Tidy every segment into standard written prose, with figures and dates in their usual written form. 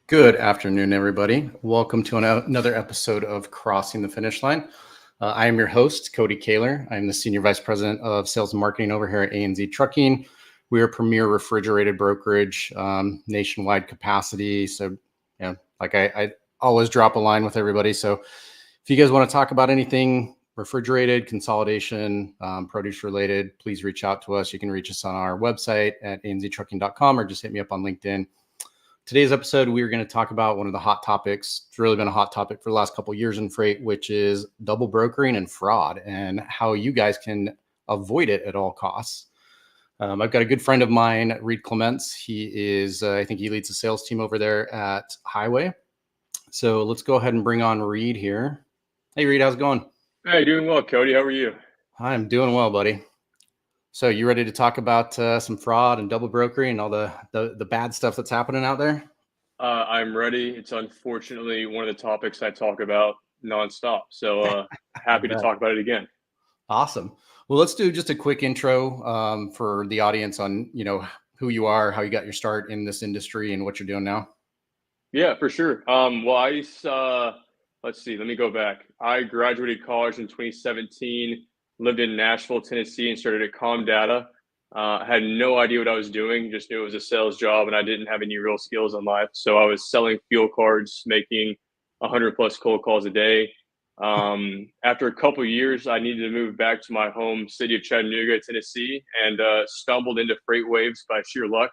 Good afternoon, everybody. Welcome to another episode of Crossing the Finish Line. I am your host, Cody Kaler. I'm the Senior Vice President of Sales and Marketing over here at A&Z Trucking. We are a premier refrigerated brokerage, nationwide capacity. So, like I always drop a line with everybody. So if you guys want to talk about anything refrigerated, consolidation, produce related, please reach out to us. You can reach us on our website at anztrucking.com or just hit me up on LinkedIn. Today's episode, we're going to talk about one of the hot topics. It's really been a hot topic for the last couple of years in freight, which is double brokering and fraud and how you guys can avoid it at all costs. I've got a good friend of mine, Reid Clements. He is, I think he leads the sales team over there at Highway. So let's go ahead and bring on Reid here. Hey, Reid, how's it going? Hey, doing well, Cody. How are you? I'm doing well, buddy. So you ready to talk about some fraud and double brokering and all the bad stuff that's happening out there? I'm ready. It's unfortunately one of the topics I talk about nonstop. So happy to talk about it again. Awesome. Well, let's do just a quick intro for the audience on, who you are, how you got your start in this industry and what you're doing now. Yeah, for sure. Let's see, let me go back. I graduated college in 2017, lived in Nashville, Tennessee, and started at Comdata. I had no idea what I was doing, just knew it was a sales job, and I didn't have any real skills in life. So I was selling fuel cards, making 100 plus cold calls a day. After a couple of years, I needed to move back to my home city of Chattanooga, Tennessee, and stumbled into Freight Waves by sheer luck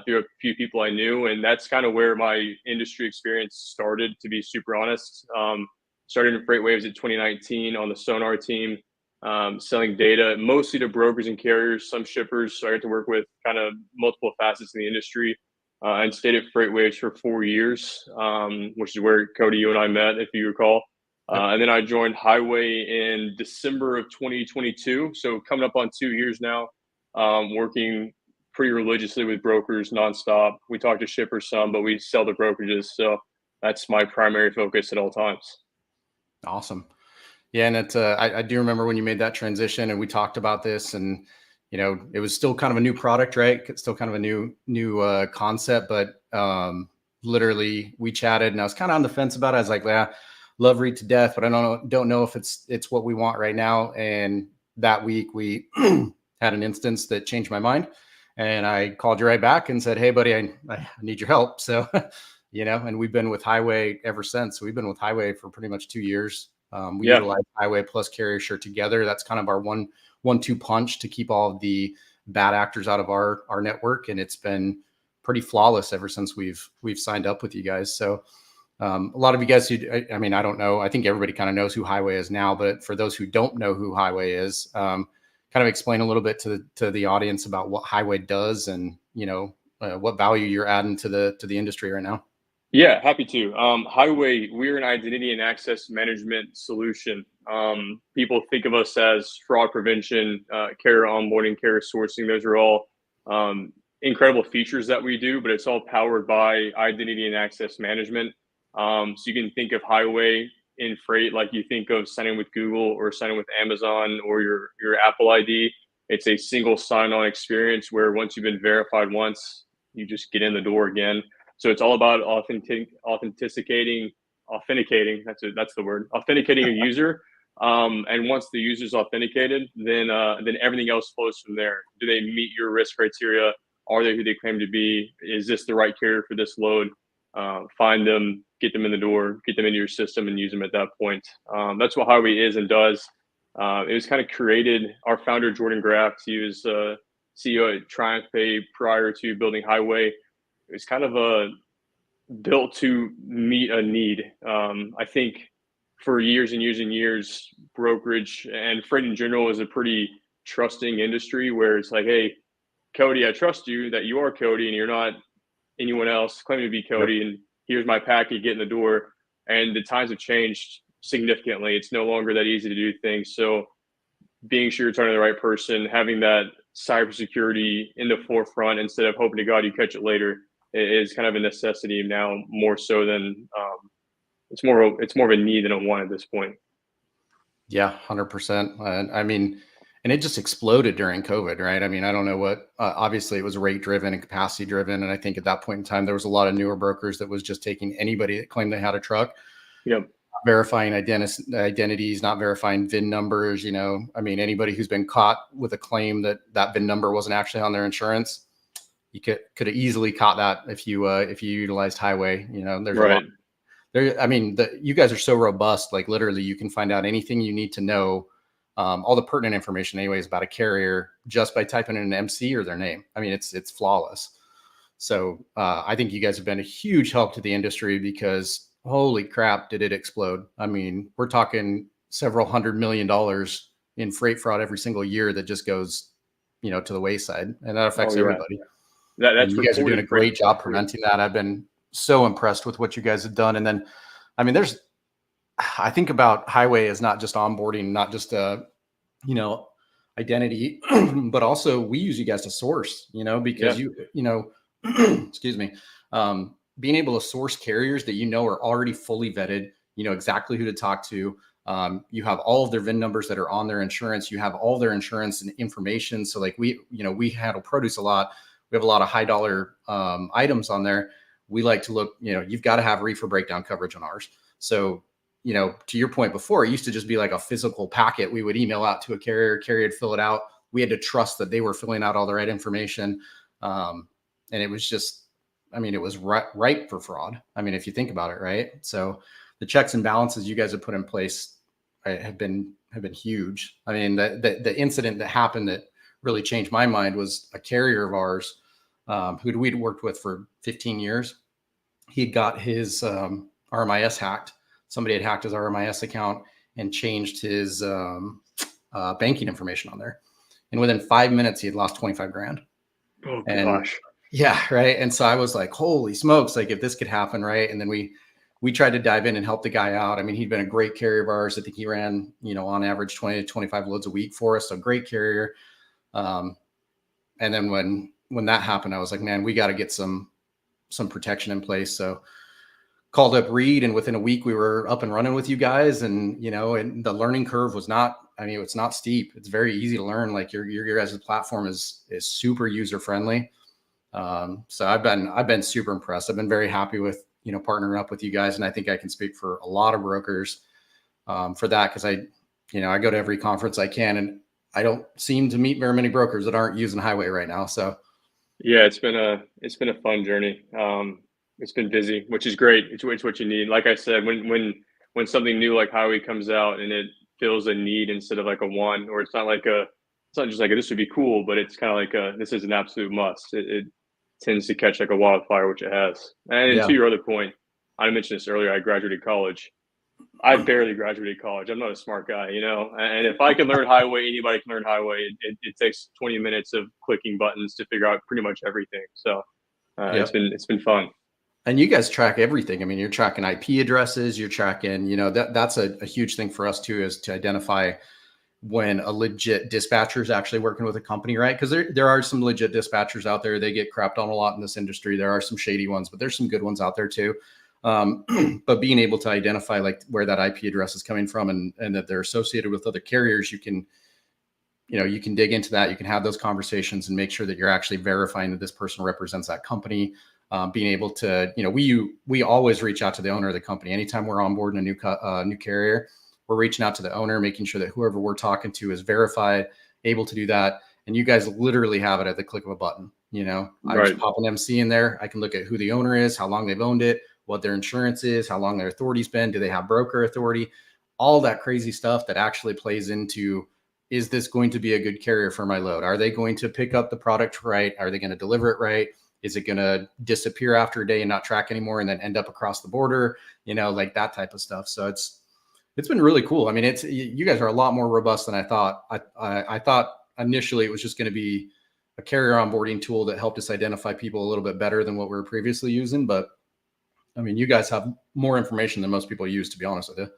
through a few people I knew. And that's kind of where my industry experience started, to be super honest. Started in Freight Waves at 2019 on the Sonar team, selling data mostly to brokers and carriers, some shippers. So I got to work with kind of multiple facets in the industry. And stayed at Freight Waves for 4 years, which is where Cody, you and I met, if you recall. And then I joined Highway in December of 2022. So coming up on 2 years now, working pretty religiously with brokers nonstop. We talk to shippers some, but we sell to brokerages. So that's my primary focus at all times. Awesome. Yeah. And I do remember when you made that transition and we talked about this and, it was still kind of a new product, right? It's still kind of a new concept, but literally we chatted and I was kind of on the fence about it. I was like, yeah, love Reid to death, but I don't know if it's what we want right now. And that week we had an instance that changed my mind. And I called you right back and said, hey, buddy, I need your help. So, and we've been with Highway ever since. So we've been with Highway for pretty much 2 years. We utilize Highway plus Carrier Shirt together. That's kind of our one-two punch to keep all of the bad actors out of our network. And it's been pretty flawless ever since we've signed up with you guys. So a lot of you guys I don't know. I think everybody kind of knows who Highway is now, but for those who don't know who Highway is, kind of explain a little bit to the audience about what Highway does and, what value you're adding to the industry right now. Yeah, happy to. Highway, we're an identity and access management solution. People think of us as fraud prevention, carrier onboarding, carrier sourcing. Those are all incredible features that we do, but it's all powered by identity and access management. So you can think of Highway in freight like you think of signing with Google or signing with Amazon or your Apple ID. It's a single sign-on experience where once you've been verified once, you just get in the door again. So it's all about authenticating. That's the word. Authenticating a user, and once the user's authenticated, then everything else flows from there. Do they meet your risk criteria? Are they who they claim to be? Is this the right carrier for this load? Find them, get them in the door, get them into your system, and use them at that point. That's what Highway is and does. It was kind of created. Our founder Jordan Graft, he was CEO at TriumphPay prior to building Highway. It was kind of built to meet a need. I think for years and years and years, brokerage and freight in general is a pretty trusting industry where it's like, hey, Cody, I trust you that you are Cody and you're not anyone else claiming to be Cody. And here's my package, get in the door. And the times have changed significantly. It's no longer that easy to do things. So being sure you're talking to the right person, having that cybersecurity in the forefront instead of hoping to God you catch it later is kind of a necessity now, more so than it's more of a need than a want at this point. Yeah, 100%. I mean, and it just exploded during COVID, right? I mean, I don't know what. Obviously, it was rate driven and capacity driven, and I think at that point in time, there was a lot of newer brokers that was just taking anybody that claimed they had a truck, Yep. verifying identities, not verifying VIN numbers. I mean, anybody who's been caught with a claim that that VIN number wasn't actually on their insurance, you could have easily caught that if you utilized Highway. There's a lot Right. there. I mean, you guys are so robust. Like literally, you can find out anything you need to know, all the pertinent information, anyways, about a carrier just by typing in an MC or their name. I mean, it's flawless. So I think you guys have been a huge help to the industry because holy crap, did it explode? I mean, we're talking several $100 million in freight fraud every single year that just goes, to the wayside, and that affects Oh yeah. everybody. And That's you guys are doing reported a freight great fraud job too. preventing that. I've been so impressed with what you guys have done. And then, I mean, I think about Highway as not just onboarding, not just you know, identity, but also we use you guys to source, because Yeah. excuse me, being able to source carriers that are already fully vetted, exactly who to talk to. You have all of their VIN numbers that are on their insurance. You have all their insurance and information. So like we handle produce a lot. We have a lot of high dollar items on there. We like to look, you've got to have reefer breakdown coverage on ours. So, to your point before, it used to just be like a physical packet we would email out to a carrier would fill it out. We had to trust that they were filling out all the right information. And it was just, I mean, it was ripe for fraud. I mean, if you think about it, right? So the checks and balances you guys have put in place, right, have been huge. I mean, the incident that happened that really changed my mind was a carrier of ours who we'd worked with for 15 years. He got his RMIS hacked. Somebody had hacked his RMIS account and changed his banking information on there. And within 5 minutes, he had lost 25 grand. Oh And gosh. yeah, right. And so I was like, holy smokes, like if this could happen, right? And then we tried to dive in and help the guy out. I mean, he'd been a great carrier of ours. I think he ran, on average 20 to 25 loads a week for us. So great carrier. And then when that happened, I was like, man, we got to get some protection in place. So called up Reid, and within a week we were up and running with you guys. And and the learning curve was not, I mean, it's not steep. It's very easy to learn. Like your guys' platform is super user friendly. So I've been super impressed. I've been very happy with partnering up with you guys, and I think I can speak for a lot of brokers for that, because I go to every conference I can, and I don't seem to meet very many brokers that aren't using Highway right now. So Yeah, it's been a fun journey. It's been busy, which is great. It's what you need. Like I said, when something new like Highway comes out and it fills a need instead of like a want, or it's not just like this would be cool, but it's kind of like this is an absolute must. It tends to catch like a wildfire, which it has. And yeah, to your other point, I mentioned this earlier. I graduated college. I barely graduated college. I'm not a smart guy, And if I can learn Highway, anybody can learn Highway. It takes 20 minutes of clicking buttons to figure out pretty much everything. So yeah. it's been fun. And you guys track everything. I mean, you're tracking IP addresses, you're tracking, that's a huge thing for us too, is to identify when a legit dispatcher is actually working with a company, right? Because there are some legit dispatchers out there. They get crapped on a lot in this industry. There are some shady ones, but there's some good ones out there too. But being able to identify like where that IP address is coming from, and that they're associated with other carriers, you can dig into that. You can have those conversations and make sure that you're actually verifying that this person represents that company. Being able to, we always reach out to the owner of the company anytime we're onboarding a new carrier. We're reaching out to the owner, making sure that whoever we're talking to is verified, able to do that. And you guys literally have it at the click of a button. I just Right. pop an MC in there. I can look at who the owner is, how long they've owned it, what their insurance is, how long their authority's been, do they have broker authority, all that crazy stuff that actually plays into, is this going to be a good carrier for my load? Are they going to pick up the product right? Are they going to deliver it right? Is it going to disappear after a day and not track anymore and then end up across the border? Like that type of stuff. So it's been really cool. I mean, you guys are a lot more robust than I thought. I thought initially it was just going to be a carrier onboarding tool that helped us identify people a little bit better than what we were previously using. But I mean, you guys have more information than most people use, to be honest with you.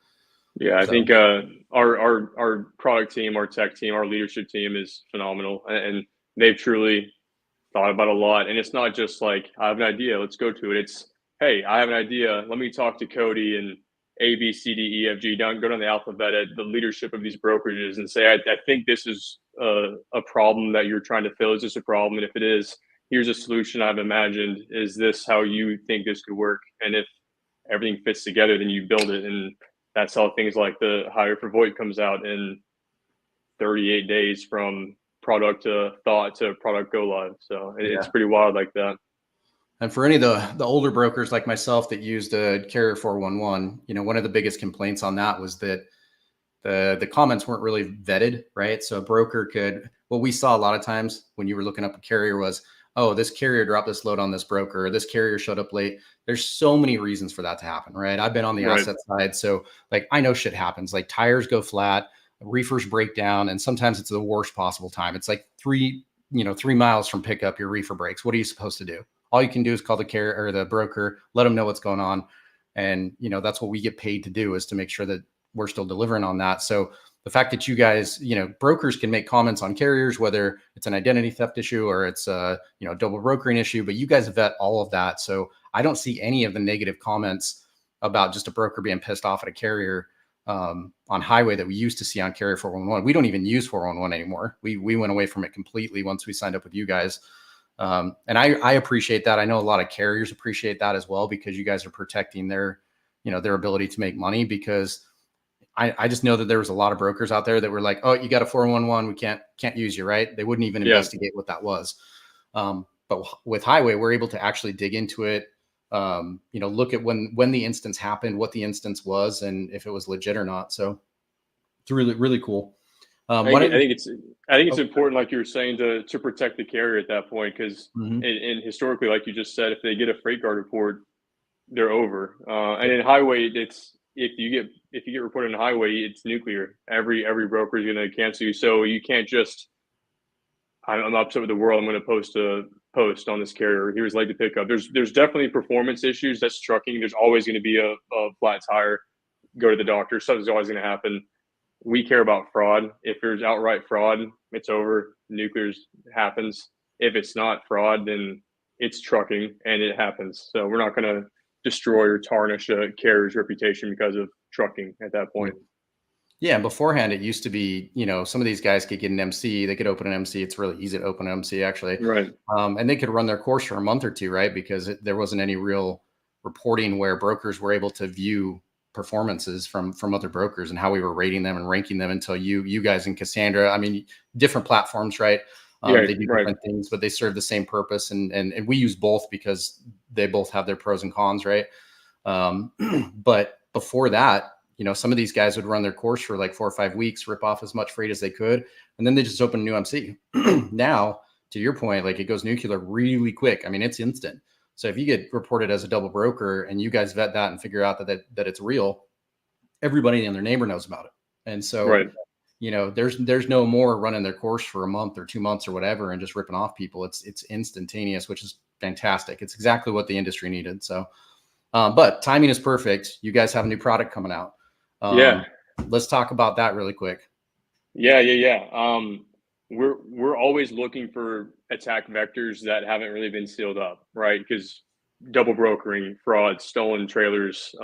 Yeah, I So think our product team, our tech team, our leadership team is phenomenal, and they've truly thought about a lot. And it's not just like I have an idea, let's go to it. It's hey, I have an idea. Let me talk to Cody A, B, C, D, E, F, G, down, go down the alphabet at the leadership of these brokerages and say, I think this is a problem that you're trying to fill. Is this a problem? And if it is, here's a solution I've imagined. Is this how you think this could work? And if everything fits together, then you build it. And that's how things like the Hire for VoIP comes out in 38 days from product to thought to product go live. So it's pretty wild like that. And for any of the older brokers like myself that used a carrier 411, one of the biggest complaints on that was that the comments weren't really vetted, right? So a broker could, what we saw a lot of times when you were looking up a carrier was, oh, this carrier dropped this load on this broker, or this carrier showed up late. There's so many reasons for that to happen, right? I've been on the asset side. So like, I know shit happens, like tires go flat, reefers break down, and sometimes it's the worst possible time. It's like 3 miles from pickup, your reefer breaks. What are you supposed to do? All you can do is call the carrier or the broker, let them know what's going on. And, that's what we get paid to do, is to make sure that we're still delivering on that. So the fact that you guys, brokers can make comments on carriers, whether it's an identity theft issue or it's a, double brokering issue, but you guys vet all of that. So I don't see any of the negative comments about just a broker being pissed off at a carrier on highway that we used to see on carrier 411. We don't even use 411 anymore. We went away from it completely once we signed up with you guys. And I appreciate that. I know a lot of carriers appreciate that as well, because you guys are protecting their ability to make money. Because I just know that there was a lot of brokers out there that were like, oh, you got a 411, we can't use you, right? They wouldn't even investigate what that was. But with highway, we're able to actually dig into it, look at when the instance happened, what the instance was, and if it was legit or not. So it's really, really cool. I think it's important, like you were saying, to protect the carrier at that point, because and historically, like you just said, if they get a freight guard report, they're over. And in highway, it's if you get reported in highway, it's nuclear. Every broker is going to cancel you, so you can't just, I'm upset with the world, I'm going to post a post on this carrier. He was late to pick up. There's definitely performance issues. That's trucking. There's always going to be a flat tire. Go to the doctor. Something's always going to happen. We care about fraud. If there's outright fraud, it's over. Nuclear's happens. If it's not fraud, then it's trucking, and it happens. So we're not going to destroy or tarnish a carrier's reputation because of trucking at that point. Yeah, and beforehand, it used to be, some of these guys could get an MC, they could open an MC. It's really easy to open an MC, actually. Right. And they could run their course for a month or two, right? Because there wasn't any real reporting where brokers were able to view performances from other brokers and how we were rating them and ranking them until you guys and Cassandra. I mean, different platforms, right? They do different things, but they serve the same purpose. And we use both because they both have their pros and cons, right? But before that, some of these guys would run their course for like 4 or 5 weeks, rip off as much freight as they could, and then they just open a new MC. Now, to your point, like, it goes nuclear really quick. I mean, it's instant. So if you get reported as a double broker and you guys vet that and figure out that it's real, everybody and their neighbor knows about it. And so, there's no more running their course for a month or 2 months or whatever and just ripping off people. It's instantaneous, which is fantastic. It's exactly what the industry needed. So, but timing is perfect. You guys have a new product coming out. Let's talk about that really quick. Yeah. We're always looking for attack vectors that haven't really been sealed up, right? Because double brokering, fraud, stolen trailers,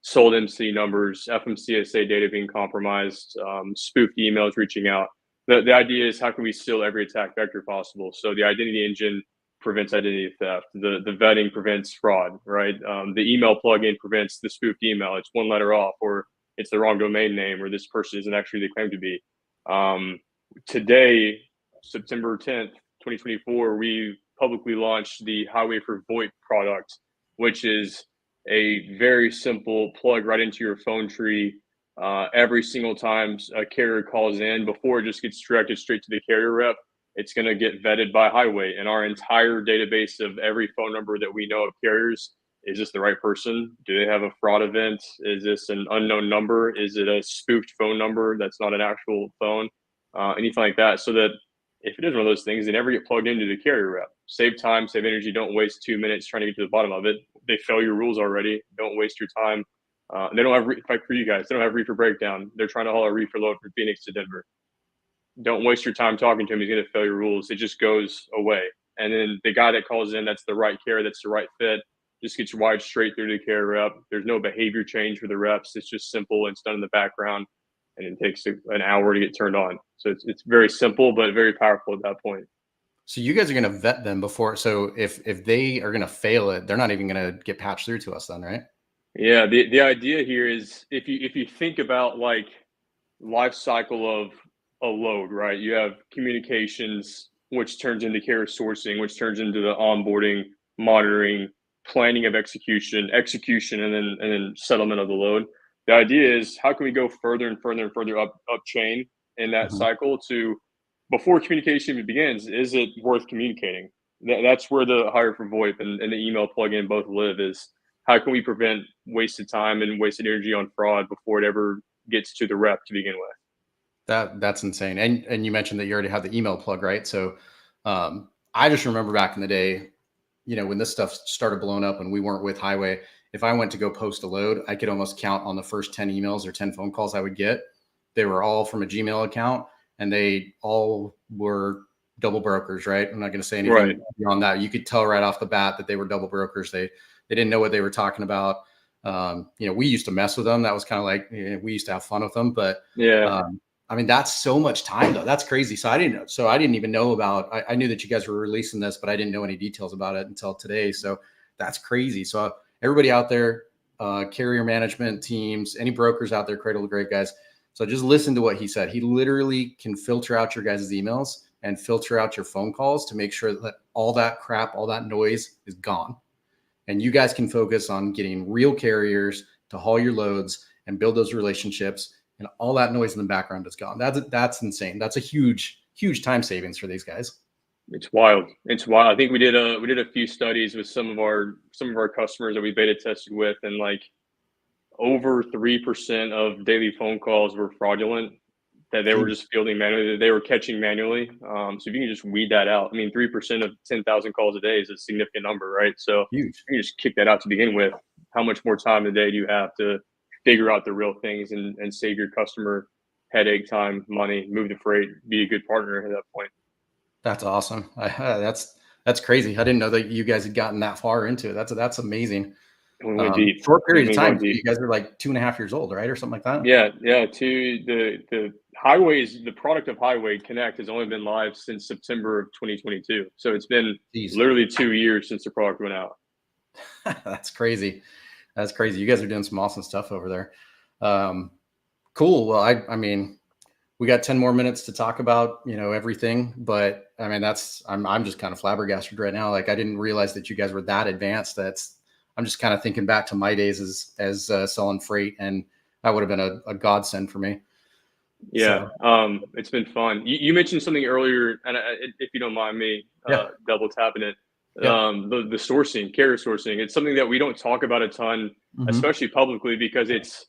sold MC numbers, FMCSA data being compromised, spoofed emails reaching out. The idea is, how can we seal every attack vector possible? So the identity engine prevents identity theft. The vetting prevents fraud, right? The email plugin prevents the spoofed email. It's one letter off, or it's the wrong domain name, or this person isn't actually who they claim to be. Today, September 10th, 2024, we publicly launched the Highway for VoIP product, which is a very simple plug right into your phone tree. Every single time a carrier calls in, before it just gets directed straight to the carrier rep, it's going to get vetted by Highway. And our entire database of every phone number that we know of carriers, is this the right person? Do they have a fraud event? Is this an unknown number? Is it a spoofed phone number that's not an actual phone? Anything like that. So that if it is one of those things, they never get plugged into the carrier rep. Save time, save energy. Don't waste 2 minutes trying to get to the bottom of it. They fail your rules already. Don't waste your time. They don't have, like for you guys, they don't have reefer breakdown. They're trying to haul a reefer load from Phoenix to Denver. Don't waste your time talking to him. He's going to fail your rules. It just goes away. And then the guy that calls in, that's the right carrier, that's the right fit. just gets wired straight through to the carrier rep. There's no behavior change for the reps. It's just simple. It's done in the background, and it takes an hour to get turned on. So it's very simple, but very powerful at that point. So you guys are going to vet them before. So if they are going to fail it, they're not even going to get patched through to us then, right? Yeah, the idea here is if you think about like life cycle of a load, right? You have communications, which turns into carrier sourcing, which turns into the onboarding, monitoring, planning of execution, and then settlement of the load. The idea is how can we go further and further and further up chain in that Mm-hmm. cycle to before communication even begins, is it worth communicating? That's where the hire for VoIP and the email plugin both live is how can we prevent wasted time and wasted energy on fraud before it ever gets to the rep to begin with? That's insane. And you mentioned that you already have the email plug, right? So I just remember back in the day, when this stuff started blowing up and we weren't with Highway, if I went to go post a load, I could almost count on the first 10 emails or 10 phone calls I would get. They were all from a Gmail account and they all were double brokers, right? I'm not going to say anything beyond that. You could tell right off the bat that they were double brokers. They didn't know what they were talking about. We used to mess with them. That was kind of like, we used to have fun with them, but I mean, that's so much time though. That's crazy. So I didn't even know about, I knew that you guys were releasing this, but I didn't know any details about it until today. So that's crazy. So everybody out there, carrier management teams, any brokers out there, Cradle to Grave guys. So just listen to what he said. He literally can filter out your guys' emails and filter out your phone calls to make sure that all that crap, all that noise is gone. And you guys can focus on getting real carriers to haul your loads and build those relationships. And all that noise in the background is gone. That's insane. That's a huge time savings for these guys. It's wild. It's wild. I think we did a few studies with some of our customers that we beta tested with, and like over 3% of daily phone calls were fraudulent that they were just fielding manually, that they were catching manually. So if you can just weed that out, I mean, 3% of 10,000 calls a day is a significant number, right? So huge. You just kick that out to begin with. How much more time a day do you have to figure out the real things and save your customer headache, time, money, move the freight, be a good partner at that point? That's awesome. That's crazy. I didn't know that you guys had gotten that far into it. That's amazing. We went deep. Short period of time. You guys are like 2.5 years old, right? Or something like that. Yeah. To the Highways, the product of Highway Connect has only been live since September of 2022. So it's been literally 2 years since the product went out. That's crazy. That's crazy. You guys are doing some awesome stuff over there. Cool. Well, I mean, we got 10 more minutes to talk about, everything, but I mean, I'm just kind of flabbergasted right now. Like I didn't realize that you guys were that advanced. I'm just kind of thinking back to my days as selling freight, and that would have been a godsend for me. Yeah. It's been fun. You mentioned something earlier, and if you don't mind me double tapping it, the sourcing, carrier sourcing, it's something that we don't talk about a ton, especially publicly, because it's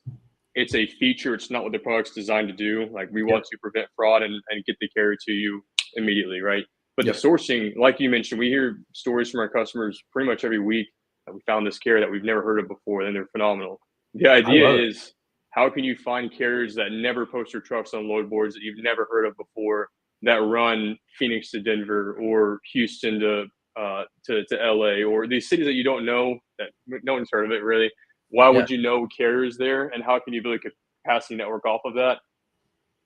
a feature. It's not what the product's designed to do. Like we want to prevent fraud and get the carrier to you immediately, right? But the sourcing, like you mentioned, we hear stories from our customers pretty much every week that we found this carrier that we've never heard of before, and they're phenomenal. The idea is, how can you find carriers that never post their trucks on load boards that you've never heard of before, that run Phoenix to Denver or Houston to LA, or these cities that you don't know, that no one's heard of it really? Why would you know carriers there, and how can you build a capacity network off of that?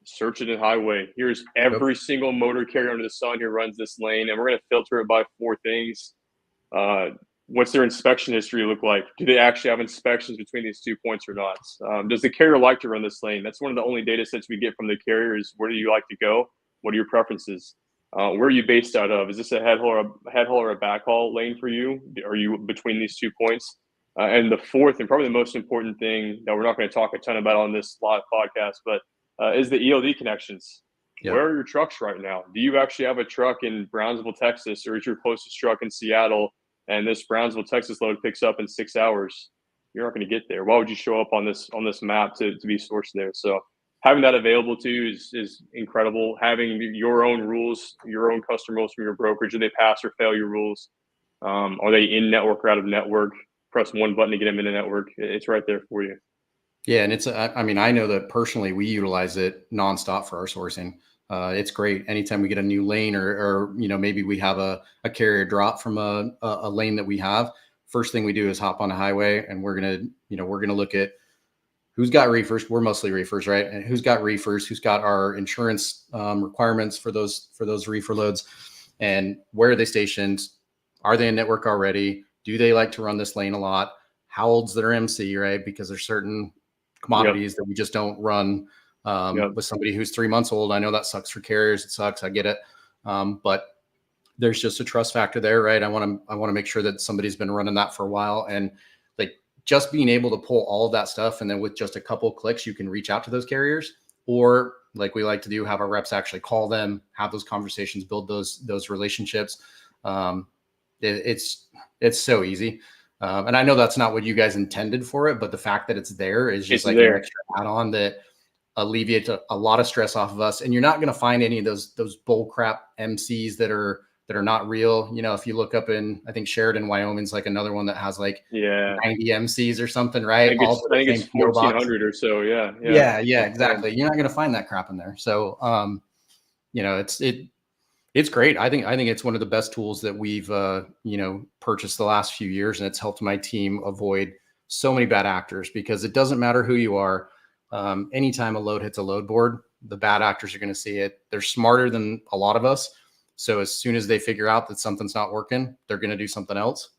Search it in Highway. Here's every single motor carrier under the sun who runs this lane, and we're going to filter it by 4 things. What's their inspection history look like? Do they actually have inspections between these 2 points or not? Does the carrier like to run this lane? That's one of the only data sets we get from the carrier is, where do you like to go? What are your preferences? Where are you based out of? Is this a head haul or a back haul lane for you? Are you between these 2 points? And the fourth, and probably the most important thing that we're not going to talk a ton about on this live podcast, but is the ELD connections. Where are your trucks right now? Do you actually have a truck in Brownsville, Texas, or is your closest truck in Seattle, and this Brownsville, Texas load picks up in 6 hours? You're not going to get there. Why would you show up on this map to be sourced there? So having that available to you is incredible. Having your own rules, your own custom rules from your brokerage, do they pass or fail your rules? Are they in network or out of network? Press one button to get them in the network. It's right there for you. Yeah. And I know that personally we utilize it nonstop for our sourcing. It's great. Anytime we get a new lane or maybe we have a carrier drop from a lane that we have, first thing we do is hop on a highway, and we're going to look at who's got reefers. We're mostly reefers, right? And who's got reefers, who's got our insurance requirements for those reefer loads, and where are they stationed? Are they in network already? Do they like to run this lane a lot? How old's their MC, right? Because there's certain commodities that we just don't run with somebody who's 3 months old. I know that sucks for carriers. It sucks. I get it. But there's just a trust factor there, right? I want to make sure that somebody's been running that for a while, and like just being able to pull all of that stuff, and then with just a couple clicks, you can reach out to those carriers, or like we like to do, have our reps actually call them, have those conversations, build those relationships. It's so easy. And I know that's not what you guys intended for it, but the fact that it's there is just an extra add-on that alleviates a lot of stress off of us. And you're not going to find any of those bull crap MCs that are not real. If you look up in, I think Sheridan, Wyoming's like another one that has like 90 MCs or something, right? I think it's 1,400 or so. Yeah, exactly. You're not going to find that crap in there. So, it's great. I think it's one of the best tools that we've, purchased the last few years, and it's helped my team avoid so many bad actors, because it doesn't matter who you are. Anytime a load hits a load board, the bad actors are going to see it. They're smarter than a lot of us. So as soon as they figure out that something's not working, they're going to do something else.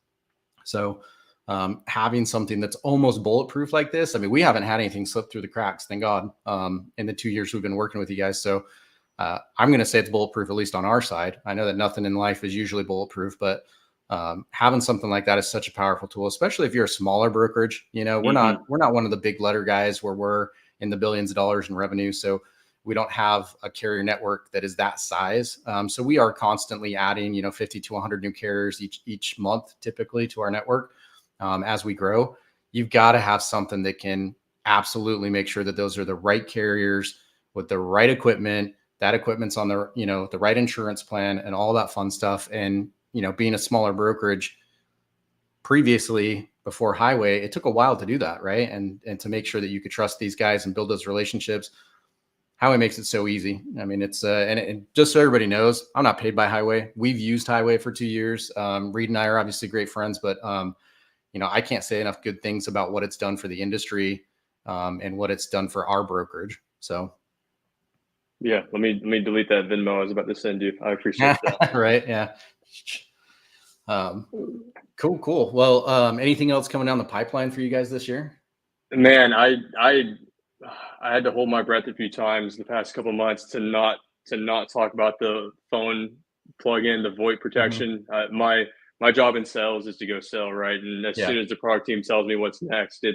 So having something that's almost bulletproof like this, I mean, we haven't had anything slip through the cracks, thank God, in the 2 years we've been working with you guys. So I'm going to say it's bulletproof, at least on our side. I know that nothing in life is usually bulletproof, but having something like that is such a powerful tool, especially if you're a smaller brokerage. We're not one of the big letter guys where we're in the billions of dollars in revenue. So we don't have a carrier network that is that size. So we are constantly adding, 50 to 100 new carriers each month, typically, to our network. As we grow, you've got to have something that can absolutely make sure that those are the right carriers with the right equipment. That equipment's on the, the right insurance plan and all that fun stuff. And, being a smaller brokerage previously, before Highway, it took a while to do that, right? And to make sure that you could trust these guys and build those relationships. Highway makes it so easy. I mean, it's and just so everybody knows, I'm not paid by Highway. We've used Highway for 2 years. Reid and I are obviously great friends, but I can't say enough good things about what it's done for the industry and what it's done for our brokerage. So, yeah, let me delete that Venmo I was about to send you. I appreciate that. Right? Yeah. Cool. Well, anything else coming down the pipeline for you guys this year? Man, I had to hold my breath a few times the past couple of months to not talk about the phone plug-in, the VoIP protection. My job in sales is to go sell, right? And as soon as the product team tells me what's next,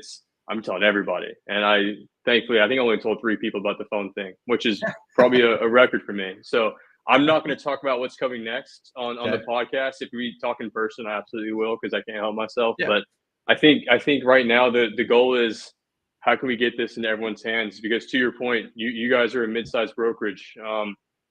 I'm telling everybody. And thankfully, I think I only told 3 people about the phone thing, which is probably a record for me. So I'm not going to talk about what's coming next on the podcast. If we talk in person, I absolutely will, because I can't help myself. Yeah. But I think right now the goal is, how can we get this into everyone's hands? Because to your point, you guys are a mid-sized brokerage.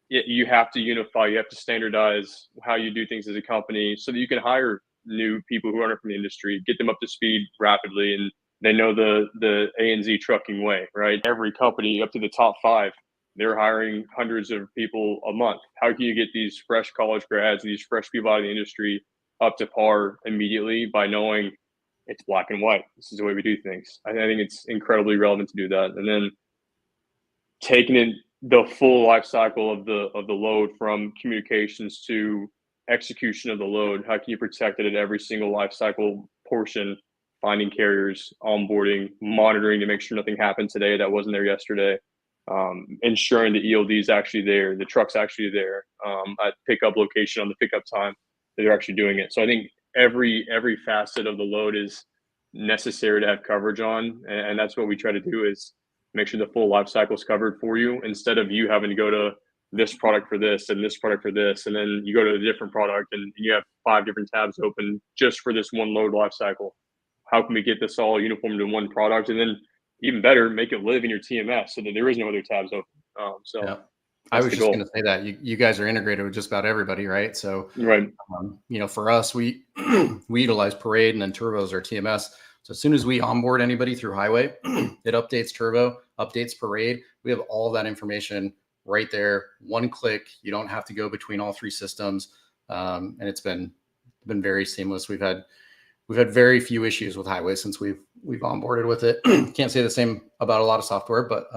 You have to unify, you have to standardize how you do things as a company, so that you can hire new people who aren't from the industry, get them up to speed rapidly, and they know the A&Z trucking way, right? Every company up to the top 5, they're hiring hundreds of people a month. How can you get these fresh college grads, these fresh people out of the industry, up to par immediately by knowing it's black and white? This is the way we do things. I think it's incredibly relevant to do that. And then taking in the full life cycle of the load, from communications to execution of the load. How can you protect it at every single life cycle portion? Finding carriers, onboarding, monitoring to make sure nothing happened today that wasn't there yesterday. Ensuring the ELD is actually there, the truck's actually there, at pickup location, on the pickup time that they're actually doing it. So I think every facet of the load is necessary to have coverage on, and that's what we try to do, is make sure the full life cycle is covered for you, instead of you having to go to this product for this and this product for this, and then you go to a different product and you have 5 different tabs open just for this one load life cycle. How can we get this all uniform to one product, and then even better, make it live in your TMS so that there is no other tabs open? I was just going to say that you guys are integrated with just about everybody, right? So, right. For us, we utilize Parade, and then Turbo is our TMS. So as soon as we onboard anybody through Highway, it updates Turbo, updates Parade. We have all that information right there, one click. You don't have to go between all 3 systems, and it's been very seamless. We've had we've had very few issues with Highway since we've onboarded with it. Can't say the same about a lot of software, but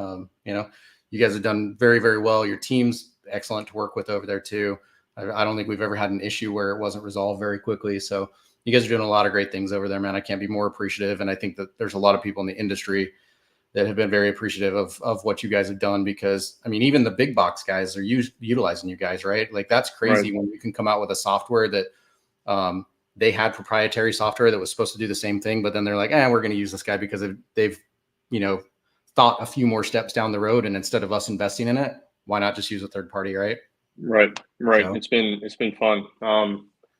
you know, you guys have done very, very well. Your team's excellent to work with over there too. I don't think we've ever had an issue where it wasn't resolved very quickly. So you guys are doing a lot of great things over there, man. I can't be more appreciative. And I think that there's a lot of people in the industry that have been very appreciative of what you guys have done, because I mean, even the big box guys are utilizing you guys, right? Like that's crazy when you can come out with a software that they had proprietary software that was supposed to do the same thing, but then they're like, we're going to use this guy because they've, you know, thought a few more steps down the road. And instead of us investing in it, why not just use a third party, right? Right. So, It's been fun.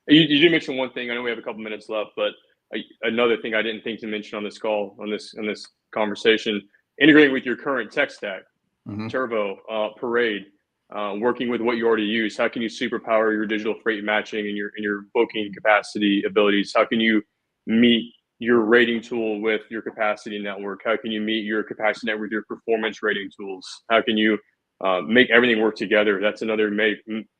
You did mention one thing. I know we have a couple minutes left, but another thing I didn't think to mention on this call, on this conversation, integrating with your current tech stack, Turbo, Parade, working with what you already use. How can you superpower your digital freight matching and your booking capacity abilities? How can you meet your rating tool with your capacity network? How can you meet your capacity network with your performance rating tools? How can you make everything work together? That's another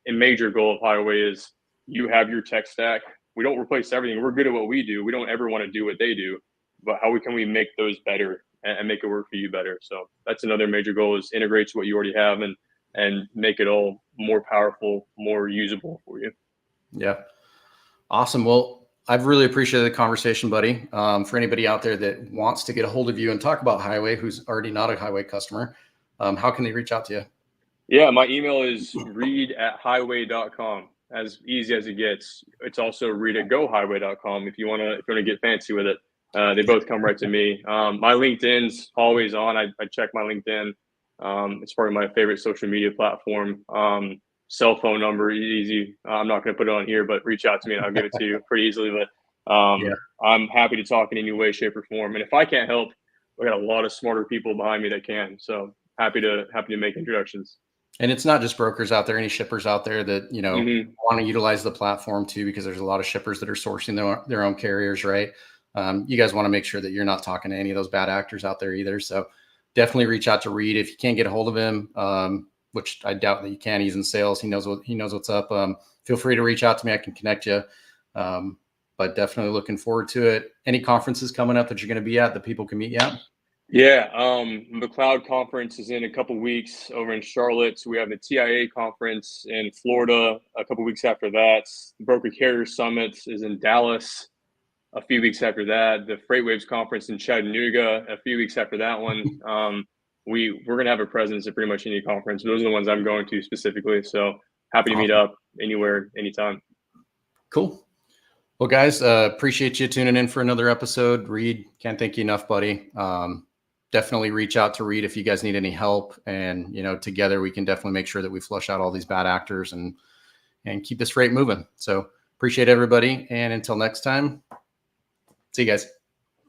major goal of Highway is you have your tech stack. We don't replace everything. We're good at what we do. We don't ever want to do what they do, but how can we make those better and make it work for you better? So that's another major goal, is integrate to what you already have and make it all more powerful, more usable for you. Yeah. Awesome. Well, I've really appreciated the conversation, buddy. For anybody out there that wants to get a hold of you and talk about Highway, who's already not a Highway customer, how can they reach out to you? Yeah, my email is reid@highway.com. As easy as it gets. It's also reid@gohighway.com if you want to get fancy with it. They both come right to me. My LinkedIn's always on. I check my LinkedIn. It's probably my favorite social media platform. Cell phone number, easy. I'm not going to put it on here, but reach out to me and I'll give it to you pretty easily. But I'm happy to talk in any way, shape, or form. And if I can't help, we got a lot of smarter people behind me that can. So happy to make introductions. And it's not just brokers out there, any shippers out there that, you know, want to utilize the platform too, because there's a lot of shippers that are sourcing their own carriers, right? You guys want to make sure that you're not talking to any of those bad actors out there either. So definitely reach out to Reid if you can't get a hold of him, which I doubt that you can. He's in sales. He knows what's up. Feel free to reach out to me. I can connect you. But definitely looking forward to it. Any conferences coming up that you're going to be at that people can meet you at? Yeah, the Cloud conference is in a couple weeks over in Charlotte. So we have the TIA conference in Florida a couple weeks after that. The Broker Carrier Summit is in Dallas a few weeks after that. The Freight Waves conference in Chattanooga a few weeks after that one. We're gonna have a presence at pretty much any conference. Those are the ones I'm going to specifically. So happy to meet up anywhere, anytime. Cool. Well, guys, appreciate you tuning in for another episode. Reid, can't thank you enough, buddy. Definitely reach out to Reid if you guys need any help, and you know, together we can definitely make sure that we flush out all these bad actors and keep this freight moving. So appreciate everybody, and until next time, see you guys.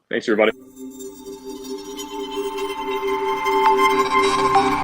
Thanks, everybody.